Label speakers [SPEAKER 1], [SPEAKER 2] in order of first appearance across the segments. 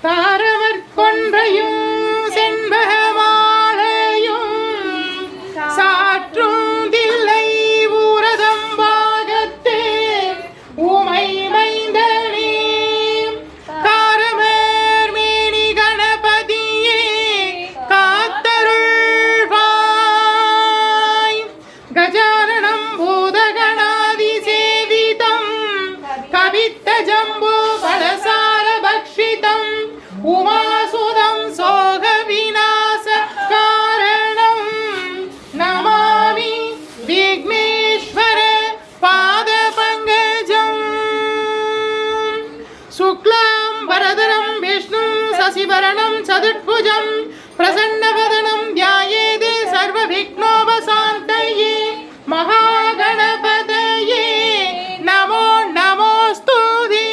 [SPEAKER 1] தாரவர் கொன்றையும் செண்பகமாலையும் சாற்றும் தில்லை ஊரதம் பாகத்தே ஊமை மைந்தனே காரமர் மேனி கணபதியே காத்தருள்வாய் கஜானனம் பூதகணாதி சேவிதம் கவித்த ஜம்பு பலசார பக்ஷிதம் உமாசுதம் சோக விநாச காரணம் நமாமி விக்னேஸ்வர பாத பங்கஜம் சுக்லாம் வரதரம் விஷ்ணு சசிவரணம் சதுர்புஜம் பிரசன்னவதனம் த்யாயேதே சர்வ விக்னோபசாந்தயே மகாகணபதயே நமோ நமோஸ்துதே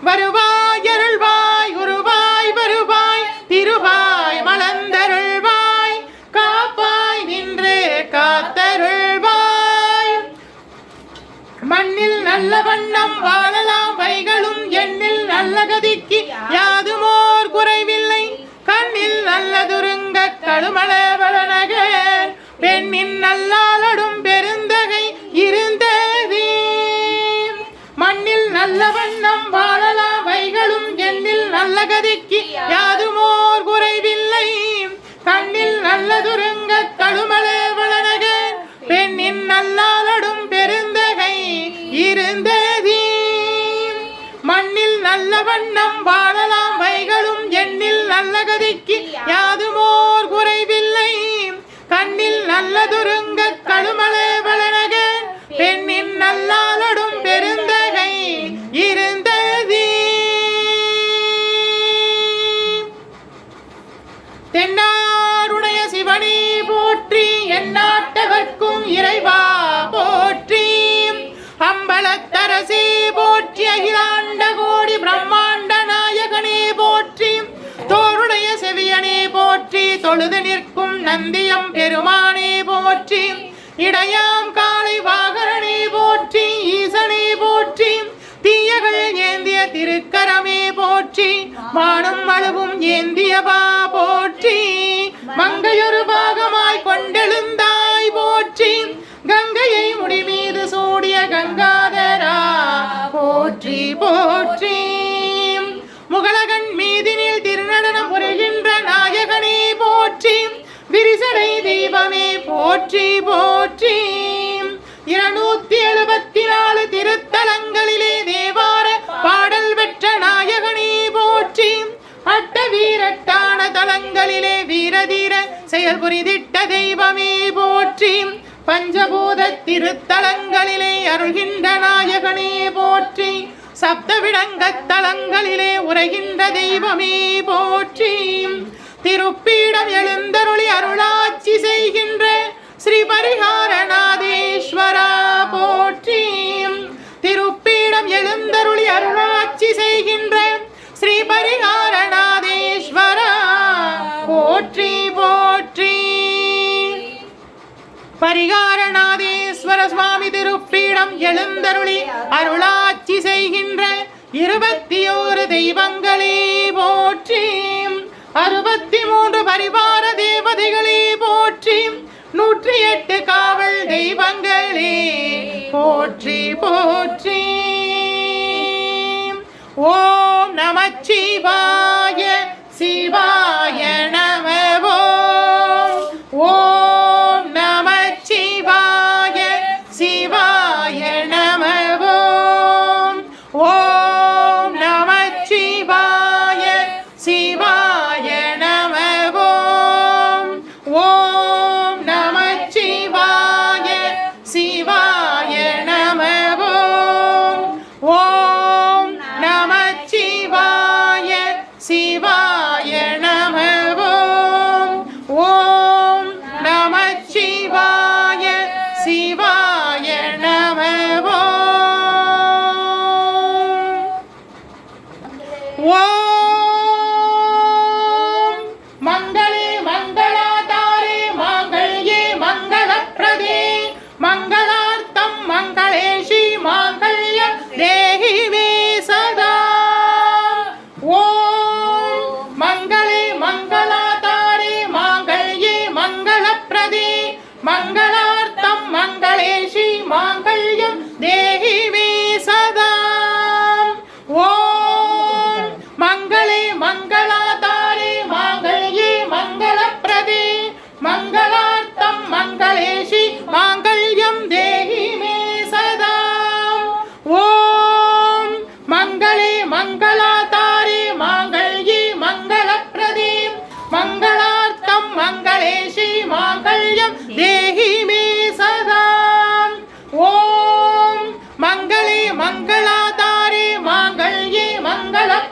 [SPEAKER 1] வருவாய் அருள்வாய் குருவாய் வருவாய் திருவாய் மலர்ந்தருள்வாய் காப்பாய் நின்று காத்தருள்வாய் மண்ணில் நல்ல வண்ணம் வாழலாம் வைகளும் எண்ணில் நல்ல கதிக்கு யாதுமோர் குறைவில்லை கண்ணில் நல்லதுருங்க கடுமள வளநகர் பெண்ணின் நல்லாளடும் பெருந்தகை இருந்ததே மண்ணில் நல்ல வண்ணம் வாழலாம் வைகளும் எண்ணில் நல்ல கதிக்கு யாதுமோர் குறைவில்லை கண்ணில் நல்லதுருங்க கடுமள வளநகர் பெண்ணின் நல்லாளடும் பெருந்தகை இருந்ததே மண்ணில் நல்ல வண்ணம் வாழலாம் வைகளும் எண்ணில் நல்ல கதிக்கு யாதுமோர் குறைவில்லை கண்ணில் நல்லதுருங்க கடுமள வளநகர் பெண்ணின் நல்லாளடும் பெருந்தகை இருந்ததே தென்னாருடைய சிவனே போற்றி எந்நாட்டவர்க்கும் இறைவா போற்றி அம்பலத்தரசே போற்றி அகிலாண்ட கோடி பிரம்மாண்ட நாயகனே போற்றி தோருடைய செவியனே போற்றி தொழுது நிற்கும் நந்தியம் பெருமானே போற்றி இடையாம் காளை வாகரனே போற்றி ஈசனே போற்றி தீயகள் ஏந்திய திருக்கரமே போற்றி வானும் அளவும் ஏந்தியவா போற்றி மங்கையொரு பாகமாய் கொண்டெழுந்தாய் போற்றி கங்கையை முடிமீது சூடிய கங்காதரா போற்றி போற்றி முகலகன் மீதினில் திருநடனம் புரிகின்ற நாயகனே போற்றி விரிசடை தெய்வமே போற்றி போற்றி 274 திருத்தலங்களிலே தேவார பாடல் பெற்ற நாயகனே போற்றி அட்ட வீரட்டான தலங்களிலே வீரதீர செயல் புரிதிட்ட தெய்வமே போற்றி பஞ்சபூத திருத்தலங்களிலே அருள்கின்ற நாயகனே போற்றி சப்தவிடங்க தலங்களிலே உரைகின்ற தெய்வமே போற்றி திருப்பீடம் எழுந்தருளி அருளாட்சி செய்கின்ற ஸ்ரீ பரிகாரநாதேஸ்வரா போற்றி திருப்பீடம் எழுந்தருளி அருளாட்சி செய்கின்ற ஸ்ரீ பரிகாரநாதேஸ்வரா போற்றி போற்றி பரிகாரநாதேஸ்வர சுவாமி திருப்பீடம் எழுந்தருளி அருளாட்சி செய்கின்ற 21 தெய்வங்களே போற்றி 63 பரிவார தேவதைகளே போற்றி 108 காவல் தெய்வங்களே போற்றி போற்றி ஓம் நமச்சிவாய சிவாய நம ஓம் நமச்சிவாய சிவாய நம ஓம் நமச்சிவாய சிவாய நம ஓம் நமச்சிவாய சிவாய நம ஓம் நமச்சிவாய சிவாய நம ஓம் நமச்சிவாய சிவாய நம ஓம் மங்களே மங்களாதாரே மாங்கல்யே மங்களப்ரதே மங்களார்த்தம் மங்களேஷி மாங்கல்ய தேஹி மே சதா ஓம்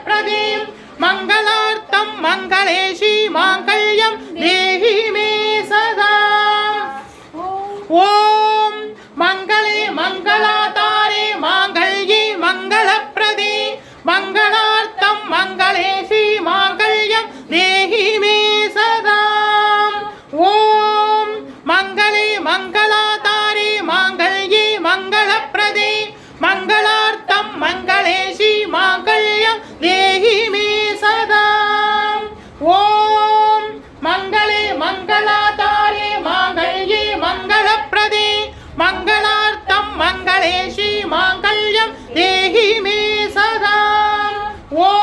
[SPEAKER 1] मङ्गलप्रदे मङ्गलार्थं मङ्गलेशी माङ्गल्यं देहि मे सदा ॐ मङ्गले मङ्गलातारे माङ्गल्ये मङ्गलप्रदे मङ्गलार्थं मङ्गलेशी माङ्गल्यं देहि मे सदा ॐ मङ्गले मङ्गलातारे माङ्गल्ये मङ्गलप्रदे मङ्गलार्थं मङ्गलेशी माङ्गल्यं देहि मे सदा ॐ मङ्गले मङ्गलातारे माङ्गल्ये मङ्गलप्रदे मङ्गलार्थं मङ्गलेशी माङ्गल्यं देहि मे सदा ॐ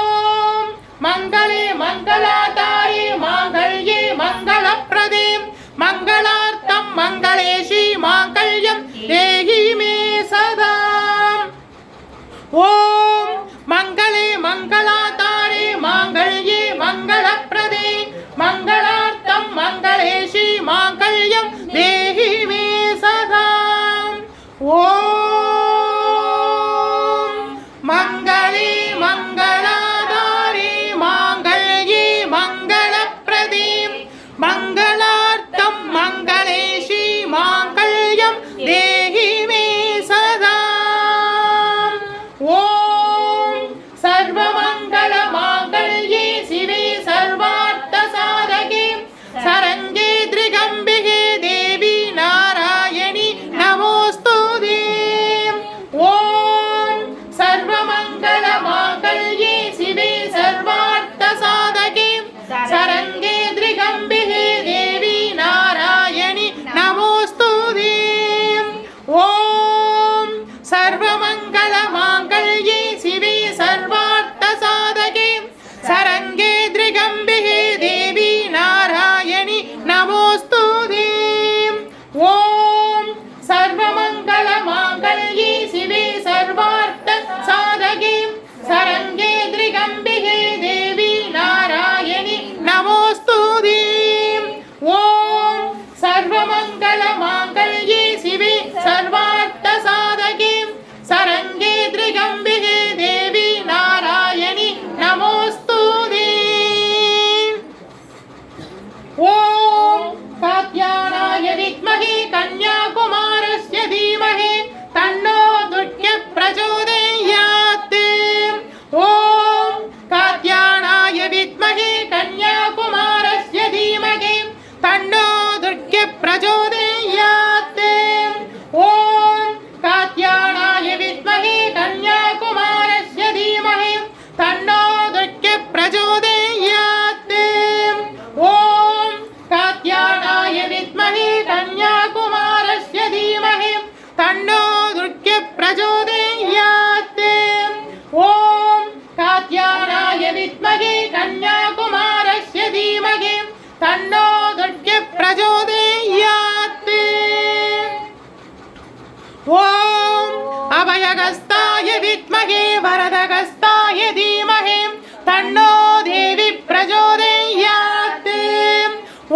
[SPEAKER 1] मङ्गले मङ्गलातारे माङ्गल्ये मङ्गलप्रदे मङ्गलार्थं मङ्गलेशी माङ्गल्यं देहि मे सदा ॐ मङ्गले मङ्गलातारे माङ्गल्ये मङ्गलप्रदे मङ्गलार्थं मङ्गलेशी माङ्गल्यं देहि मे सदा ॐ मङ्गले मङ्गलातारे माङ्गल्ये मङ्गलप्रदे मङ्गलार्थं मङ्गलेशी माङ्गल्यं देहि मे सदा ॐ सर्वमङ्गलमाङ्गल्ये शिवे सर्वार्थसाधके शरण्ये त्र्यम्बके देवी नारायणि नमोऽस्तुते ॐ सर्वमङ्गलमाङ्गल्ये शिवे सर्वार्थसाधके शरण्ये त्र्यम्बके देवी नारायणि नमोऽस्तुते ॐ सर्वमङ्गलमाङ्गल्ये शिवे सर्वार्थसाधके शरण्ये त्र्यम्बके देवी नारायणि नमोऽस्तुते ॐ सर्वमङ्गलमाङ्गल्ये शिवे सर्वार्थसाधके शरण्ये त्र्यम्बके देवी नारायणि नमोऽस्तुते ॐ सर्वमङ्गलमाङ्गल्ये शिवे सर्वार्थसाधके शरण्ये त्र्यम्बके देवी नारायणि नमोऽस्तुते ॐ कात्यायनाय विद्महे कन्याकुमारस्य धीमहि तन्नो दुर्गे प्रचोदयात् ॐ कात्यायनाय विद्महे कन्याकुमारस्य धीमहि तन्नो दुर्गे प्रचोदयात् ॐ कात्यायनाय विद्महे कन्याकुमारस्य धीमहि तन्नो दुर्गे प्रचोदयात् ॐ कात्यायनाय विद्महे कन्याकुमारस्य धीमहि तन्नो दुर्गे प्रचोदयात् ॐ कात्यायनाय विद्महे कन्याकुमारस्य धीमहि तन्नो दुर्गे प्रचोदयात् ॐ अभयहस्ताय विद्महे वरदहस्ताय धीमहि तन्नो देवी प्रचोदयात्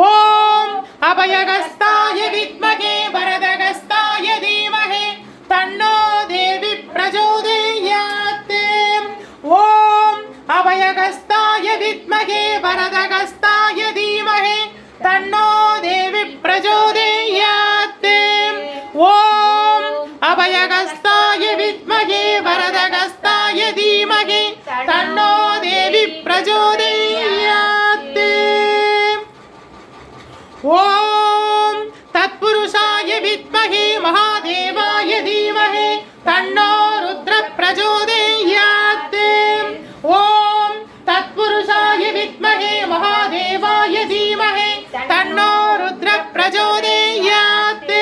[SPEAKER 1] ॐ अभयहस्ताय विद्महे वरदहस्ताय धीमहि तन्नो देवी प्रचोदयात् ॐ अभयहस्ताय विद्महे वरदहस्ताय धीमहि तन्नो देवी प्रचोदयात् ॐ अभयहस्ताय विद्महे वरदहस्ताय धीमहि तन्नो देवी प्रचोदयात् ॐ तत्पुरुषाय विद्महे महादेवाय धीमहि तन्नो रुद्र प्रचोदयात् ॐ तत्पुरुषाय विद्महे महादेवाय धीमहि तन्नो रुद्र प्रचोदयात्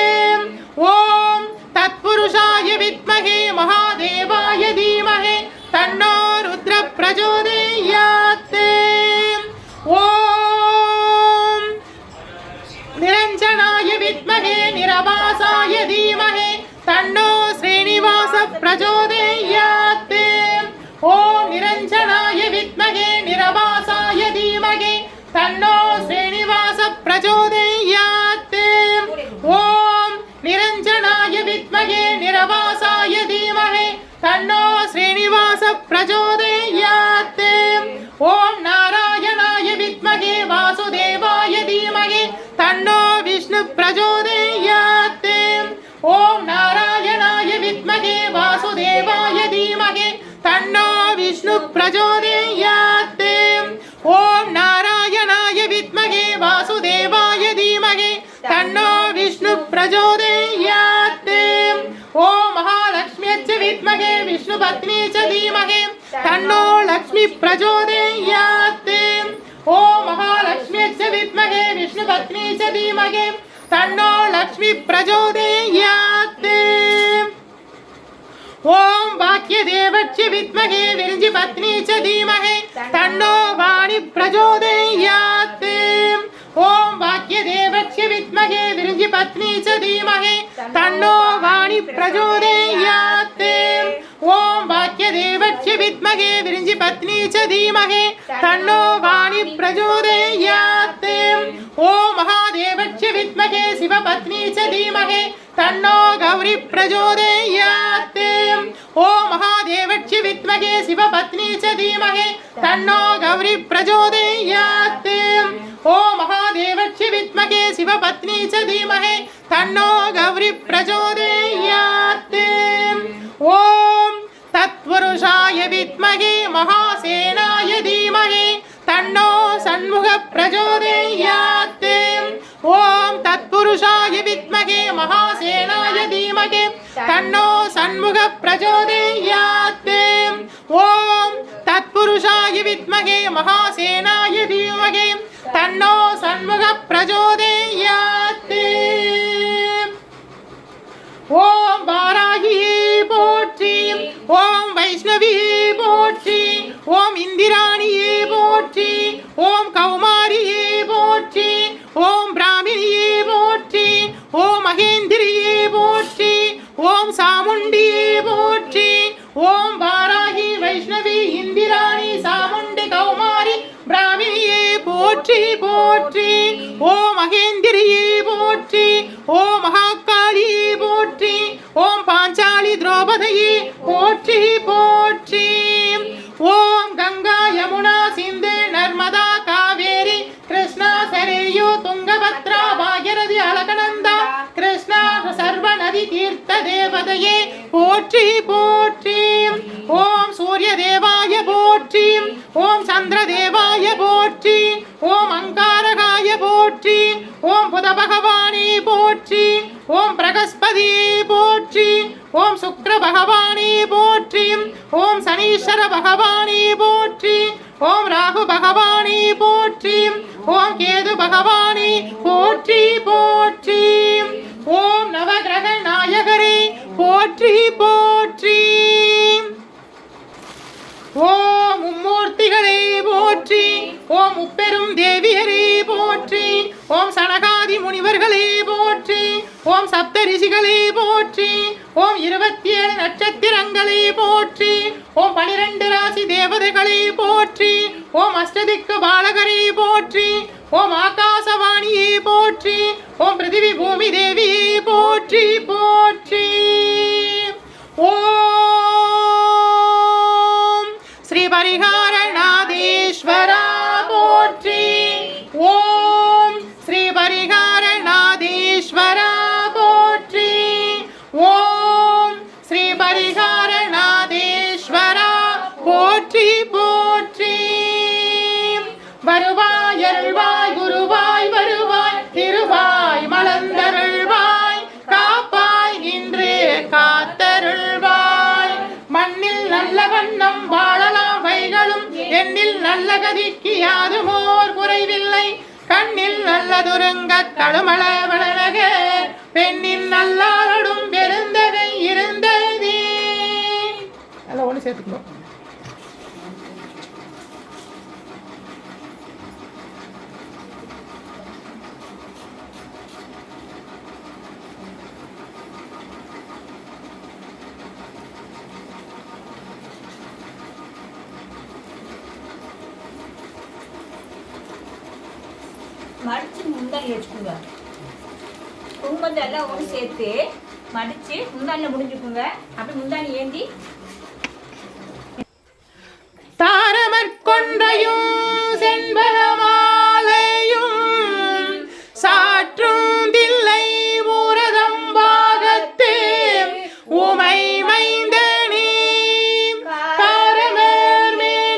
[SPEAKER 1] ॐ तत्पुरुषाय विद्महे महादेवाय धीमहि तन्नो रुद्र प्रचोदयात् ॐ निरञ्जनाय विद्महे निरवासाय धीमहि तन्नो श्रीनिवास प्रचोदयात् ॐ निरञ्जनाय विद्महे निरवासाय धीमहि तन्नो श्रीनिवास प्रचोदयात् ॐ निरञ्जनाय विद्महे निरवासाय धीमहि तन्नो श्रीनिवास प्रचोदयात्। प्रचोदयात् ॐ नारायणाय विद्महे वासुदेवाय धीमहि तन्नो विष्णु प्रचोदयात् ॐ महालक्ष्म्यै विद्महे विष्णुपत्नी च धीमहि तन्नो लक्ष्मी प्रचोदयात् ॐ महालक्ष्म्यै विद्महे विष्णुपत्नी च धीमहि तन्नो लक्ष्मी प्रचोदयात् ॐ वाक्यदेवस्य विद्महे विरञ्जिपत्नी च धीमहि तन्नो वाणी प्रचोदयात् ॐ वाक्यदेवस्य विद्महे विरञ्जिपत्नी च धीमहि तन्नो वाणी प्रचोदयात् ॐ वाक्यदेवस्य विद्महे विरञ्जिपत्नी च धीमहि तन्नो वाणी प्रचोदयात् ॐ महादेवस्य विद्महे शिवपत्नी च धीमहि तन्नो गौरी प्रचोदयात् ॐ महादेवस्य विद्महे शिवपत्नी च धीमहि तन्नो गौरी प्रचोदयात् ॐ महादेवस्य विद्महे शिवपत्नी च धीमहि तन्नो गौरी प्रचोदयात् ॐ तत्पुरुषाय विद्महे महासेनाय धीमहि तन्नो षण्मुख प्रचोदयात् ॐ तत्पुरुषाय विद्महे महासेनाय धीमहि तन्नो षण्मुख प्रचोदयात् ॐ तत्पुरुषाय विद्महे महासेनाय धीमहि तन्नो षण्मुख प्रचोदयात् ॐ वाराही पोற்றி ॐ वैष्णवी पोற்றி ॐ इन्दिराणिये पोற்றி ॐ कौमारिये पोற்றி ॐ ब्राह्मणिये पोற்றி ॐ महेन्द्रिये पोற்றி ॐ सामुण्डिये पोற்றி ॐ वाराही वैष्णवी इन्दिराणि सामुण्डि कौमारी ब्राह्मणिये पोற்றி पोற்றி ॐ महेन्द्रिये पोற்றி ॐ महाकालिये पोற்றி ॐ पाञ्चाली द्रौपदिये पोற்றி पोற்றி ॐ गंगा यमुना सिन्धु नर्मदा कावेरी कृष्णा सरयू तुंगभद्रा भागीरथी अलकनंदा कृष्णा सर्वनदी तीर्थ देवतये पोற்றி पोற்றி ॐ सूर्य देवाय पोற்றி ॐ चंद्र देवाय पोற்றி ॐ अंगारकाय पोற்றி ॐ बुध भगवाने पोற்றி ॐ बृहस्पति पोற்றி ॐ शुक्र भगवाने पोற்றி ॐ शनीश्वर भगवाने पोற்றி ॐ राहु भगवाने पोற்றி ॐ केतु भगवाने पोற்றி पोற்றி ॐ नवग्रह नायकरे पोற்றி पोற்றி ஓம் மும்மூர்த்திகளே போற்றி ஓம் முப்பெரும் தேவியரே போற்றி ஓம் சனகாதி முனிவர்களே போற்றி ஓம் சப்த ரிஷிகளே போற்றி ஓம் 27 நட்சத்திரங்களே போற்றி ஓம் 12 ராசி தேவதைகளே போற்றி ஓம் அஷ்டதிக்கு பாலகரே போற்றி ஓம் ஆகாசவாணியே போற்றி ஓம் பிருத்திவி பூமி தேவியே போற்றி போற்றி ஓம் श्री परिहारनाथेश्वरा पोற்றி ओम श्री परिहारनाथेश्वरा पोற்றி ओम श्री परिहारनाथेश्वरा पोற்றி पोற்றி வருவாய் அருள்வாய் குருவாய் வருவாய் திருவாய் மலர்ந்தருள்வாய் காப்பாய் நின்று காத்தருள்வாய் மண்ணில் நல்ல வண்ணம் வாழலாம் வைகளும் எண்ணில் நல்ல கதிக்கு யாதுமோர் குறைவில்லை கண்ணில் நல்லதுருங்க தடுமள வளரக பெண்ணின் நல்லாரடும் பெருந்தகை இருந்ததே நல்லா ஒன்று சேர்த்துக்கணும்.
[SPEAKER 2] மடிச்சு முந்தானி வச்சுக்கோங்க. குங்குமத்தை எல்லாம் ஒன்று சேர்த்து மடிச்சு முந்தானியில் முடிஞ்சுக்குங்க. அப்படி முந்தானி ஏந்தி
[SPEAKER 1] தாரமற்கொன்றையும் செண்பகமாலையும் சாற்றும் தில்லை ஊரதம் பாகத்து உமை மைந்தனே காரமர் மேனி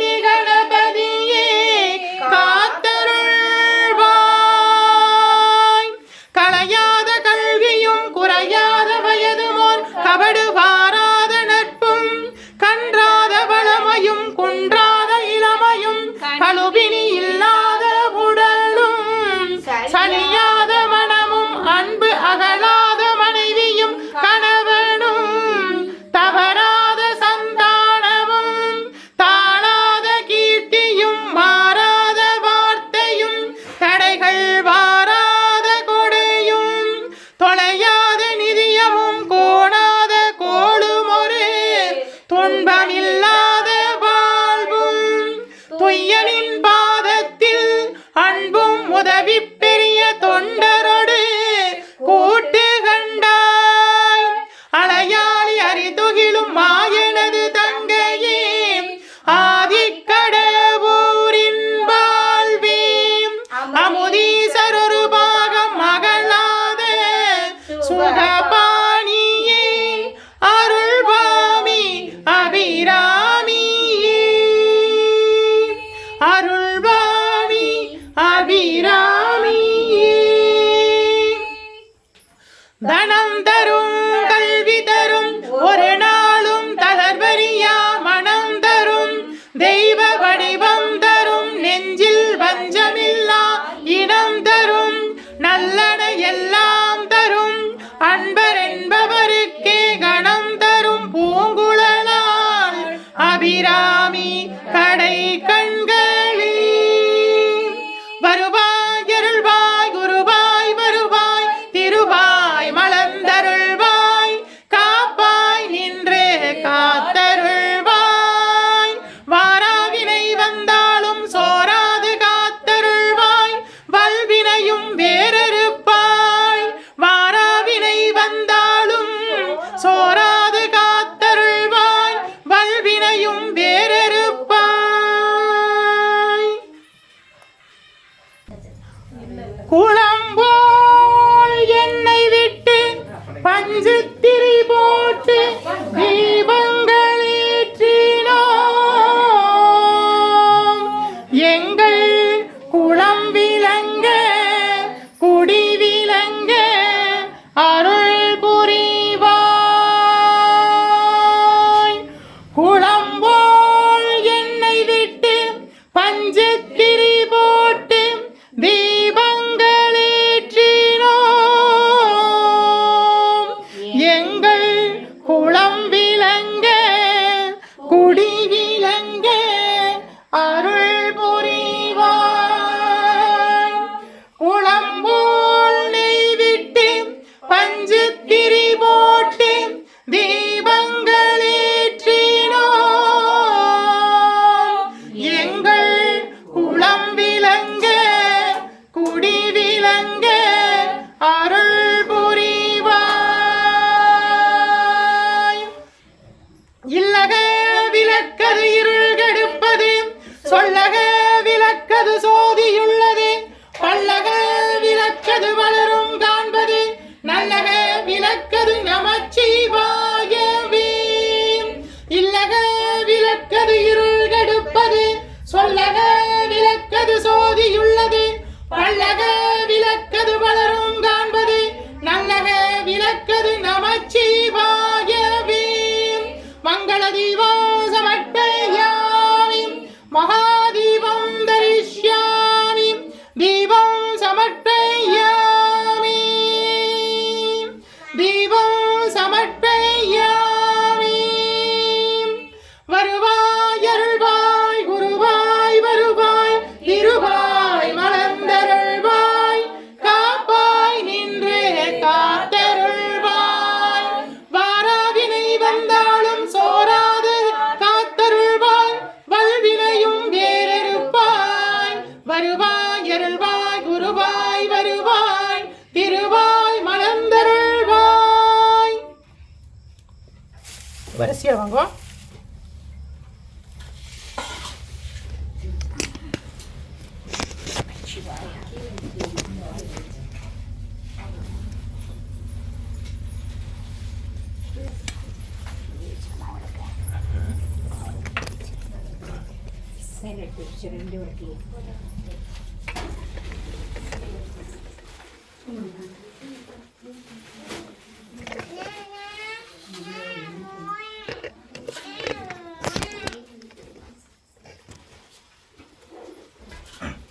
[SPEAKER 1] பொய்யலின் பாதத்தில் அன்பும் உதவி பெரிய தொண்டரோடு கூட்டு கண்டாய் அலையாளி அரிதுகிலும் மாயனது தங்கையே ஆதிக்கடவுரின் வாழ்வே அமுதீசரொரு பாகம் மகளாத சுகபாணியே அருள்வாமி அபிராமியே அருள்வாமி அபிராமியே தனம் தரும் கல்வி தரும் ஒரு நாளும் தளர்வரியா மனம் தரும் தெய்வ வடிவம் தரும் நெஞ்சில் வஞ்சமில்லா இனம் தரும் நல்லன எல்லாம் தரும் அன்பர் என்பவருக்கே கணம் தரும் பூங்குழலால் அபிராமி கடை கண்களே வருவாய் அருள்வாய் குருவாய் வருவாய் திருவாய் மலர்ந்தருள்வாய் காப்பாய் நின்று காத்தருள்வாய் வாராவினை வந்தாலும் சோராது காத்தருள்வாய் வல்வினையும் வேறறுப்பாய் வாராவினை வந்தாலும் சோராது காத்தருள்வாய் வல்வினையும் வேறறுப்பாய் குளம்போல் என்னை விட்டு பஞ்சுத்திரி போட்டு தீபங்களேற்றினோம் எங்கள் குளம் விளங்க குடி விளங்க அருள் புரிவாய் குளம்போல் என்னை விட்டு பஞ்சுத்திரி போட்டு தீபங்களேற்றினோம் எங்கள் குளம் விளங்க குடி விளங்க அருள் புரிவாய் குளம்போல் நெய் விட்டு பஞ்சுத்திரி போட்டு தீபங்களேற்றினோம் எங்கள் குளம் விளங்க குடி விளங்க அருள் புரிவாய் இல்லக விளக்கது இருள் கெடுப்பது சொல்லக விளக்கது சோதியுள்ளது பல்லக விளக்கது வளரும் காண்பது நல்லக விளக்கது நமச்சிவாயவே இல்லக விளக்கது இருள் கெடுப்பது சொல்லக விளக்கது சோதியுள்ளது பல்லக விளக்கது வளரும் காண்பது நல்லக விளக்கது நமச்சிவாயவே மங்கள தீபம் சமர்ப்பயாமி மகாதீபம் தரிஷ்யாமி தீபம் சமர்ப்பயாமி தீபம் சமர்ப்பயாமி வருவாய் அருள்வாய் குருவாய் வருவாய் திருவாய் மலர்ந்தருள்வாய் காப்பாய் நின்று காத்தருள்வாய் வாராவினை வந்தாலும் சோராது காத்தருள்வாய் வல்வினையும் வேறறுப்பாய் வருவாய் அருள்வாய் குருவாய் வருவாய் திருவாய் மலர்ந்தருள்வாய் வரிசையா வாங்க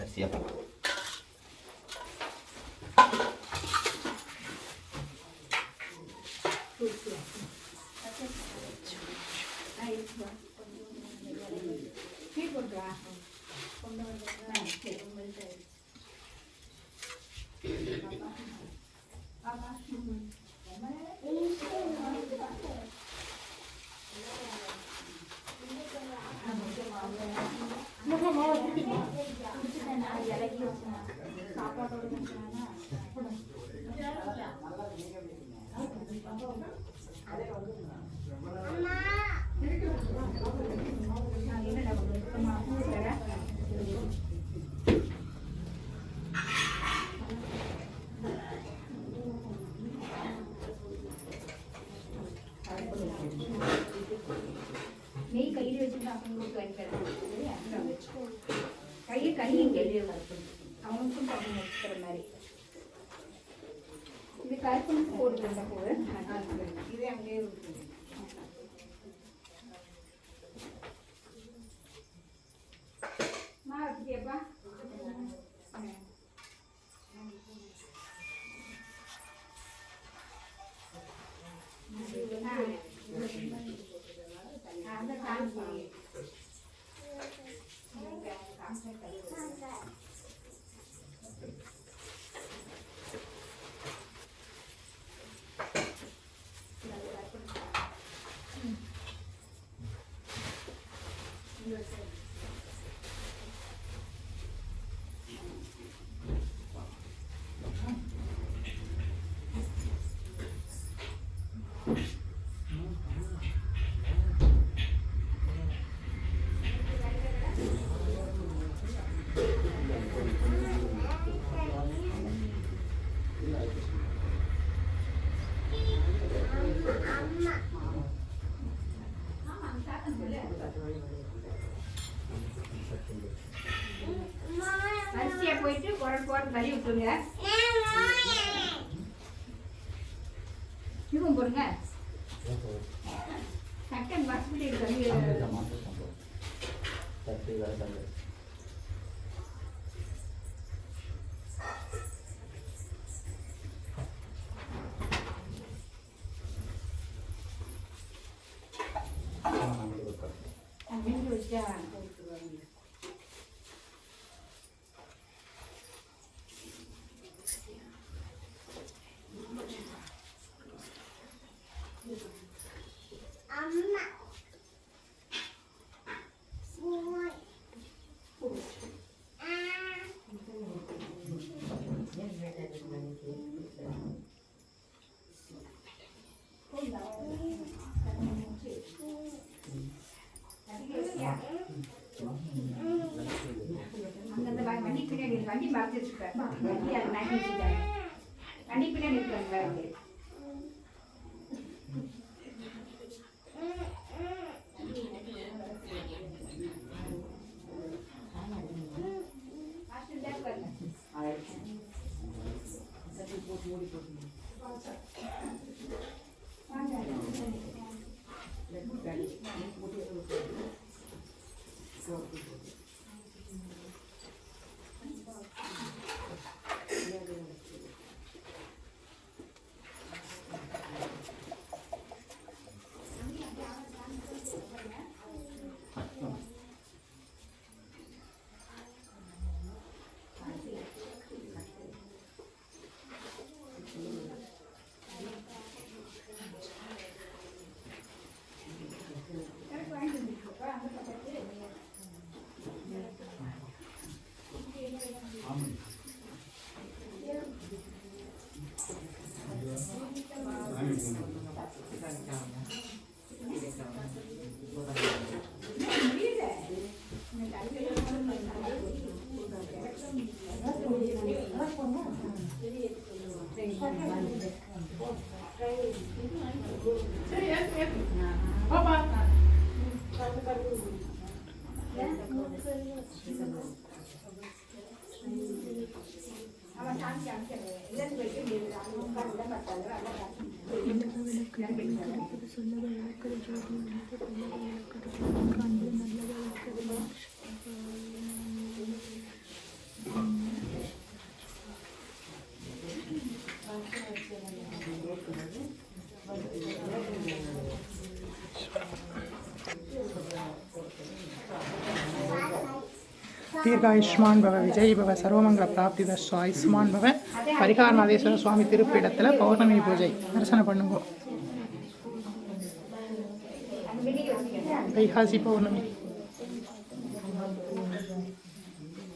[SPEAKER 3] Siap.
[SPEAKER 1] Come on.
[SPEAKER 2] நெய் கையில் வச்சுட்டு அவங்களுக்கு கையை கழியுங்க அவனுக்கும் பக்கம் வச்சுக்கிற மாதிரி இது கருப்புக்கு போடுறத போது இது அங்கேயே இருக்குது வச்சுட்டியப்பா அந்த காஞ்சி அரிசியா போயிட்டு போட்டு கறி விட்டுருங்க இதுவும் போடுங்க சட்டன் வசதி கறி மீன் வச்சா போட்டுருவாங்க அந்த வண்டி பின்னாடி வண்டி மறைச்சு வச்சுருக்கேன் வண்டி அது நகி வச்சுருக்காங்க வண்டி பின்னாடி இருக்காங்க வேறு
[SPEAKER 1] தீர்காயுஷ்மான் பவ விஜய் பவ சர்வமங்கல பிராப்தி தஸ்ஸு ஆயுஷ்மான் பவ பரிகாரநாதேஸ்வர சுவாமி திருப்பீடத்தில் பௌர்ணமி பூஜை தரிசனம் பண்ணுங்க வைகாசி பௌர்ணமி.